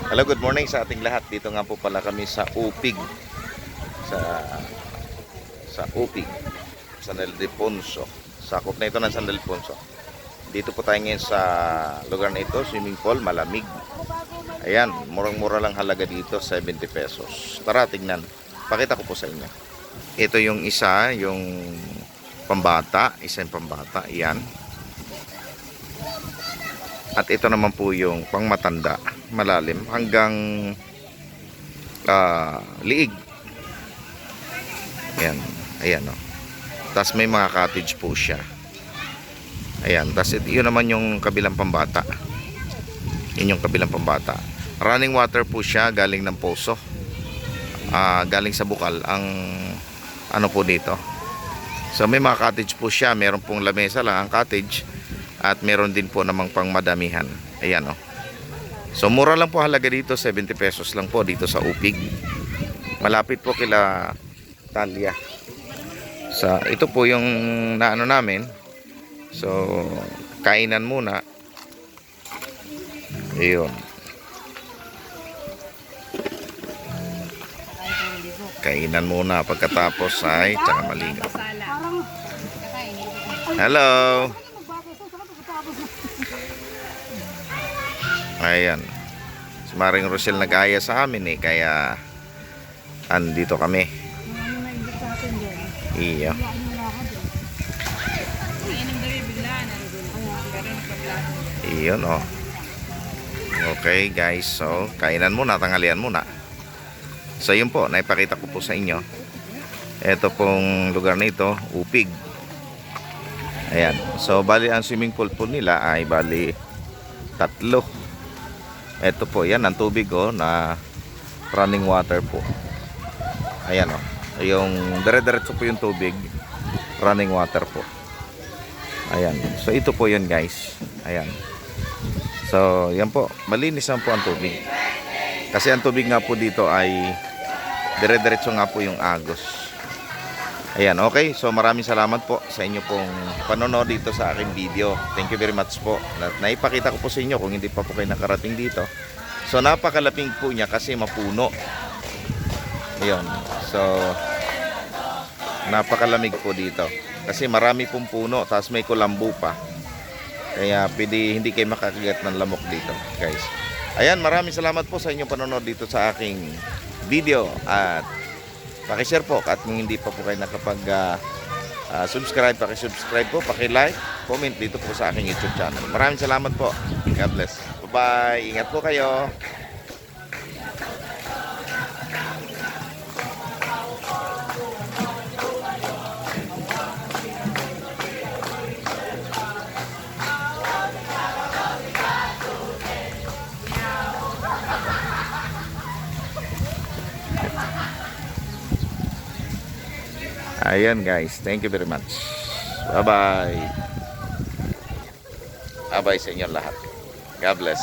Hello, good morning sa ating lahat. Dito nga po pala kami sa Upig. Sa Upig, San Ildefonso. Sakop na ito ng San Ildefonso. Dito po tayo ngayon sa lugar na ito, swimming pool, malamig. Ayan, murang-mura lang halaga dito, 70 pesos. Tara, tignan. Pakita ko po sa inyo. Ito yung isa, yung pambata. Isa yung pambata. Ayan. At ito naman po yung pangmatanda. Malalim hanggang liig. Ayan, ayan o. Tapos may mga cottage po siya. Ayan, tapos yun naman yung kabilang pambata. Yun yung kabilang pambata. Running water po siya, galing ng poso. Galing sa bukal ang ano po dito. So may mga cottage po siya. Meron pong lamesa lang ang cottage. At meron din po namang pang madamihan. Ayan o. So mura lang po halaga dito, 70 pesos lang po dito sa Upig. Malapit po kila Talia. So ito po yung naano namin. So kainan muna. Ayun. Kainan muna pagkatapos ay tsaka maligo. Hello. Ayan. Si Maring Rosel nag-aya sa amin eh. Kaya andito kami. Iyo. Iyon oh. Okay guys. So kainan muna. Tanghalian muna. So yun po. Naipakita ko po sa inyo. Ito pong lugar na ito. Upig. Ayan. So bali ang swimming pool po nila ay bali 3. Ito po, yan ang tubig oh, na running water po. Ayan oh. Yung dire-diretso po yung tubig, running water po. Ayan. So ito po yun guys. Ayan. So yan po, malinis lang po ang tubig. Kasi ang tubig nga po dito ay dire-diretso nga po yung agos. Ayan, okay. So maraming salamat po sa inyo pong panonood dito sa aking video. Thank you very much po. Naipakita ko po sa inyo kung hindi pa po kayo nakarating dito. So napakalaping po niya kasi mapuno. Ayan. So napakalamig po dito. Kasi marami pong puno, tapos may kulambu pa. Kaya pwede hindi kayo makakagat ng lamok dito, guys. Ayan, maraming salamat po sa inyong panonood dito sa aking video. At paki-share po at kung hindi pa po kayo nakapag subscribe, paki-subscribe po, paki-like, comment dito po sa aking YouTube channel. Maraming salamat po. God bless. Bye-bye. Ingat po kayo. Ayan guys, thank you very much. Bye bye. Bye bye sa inyo lahat. God bless.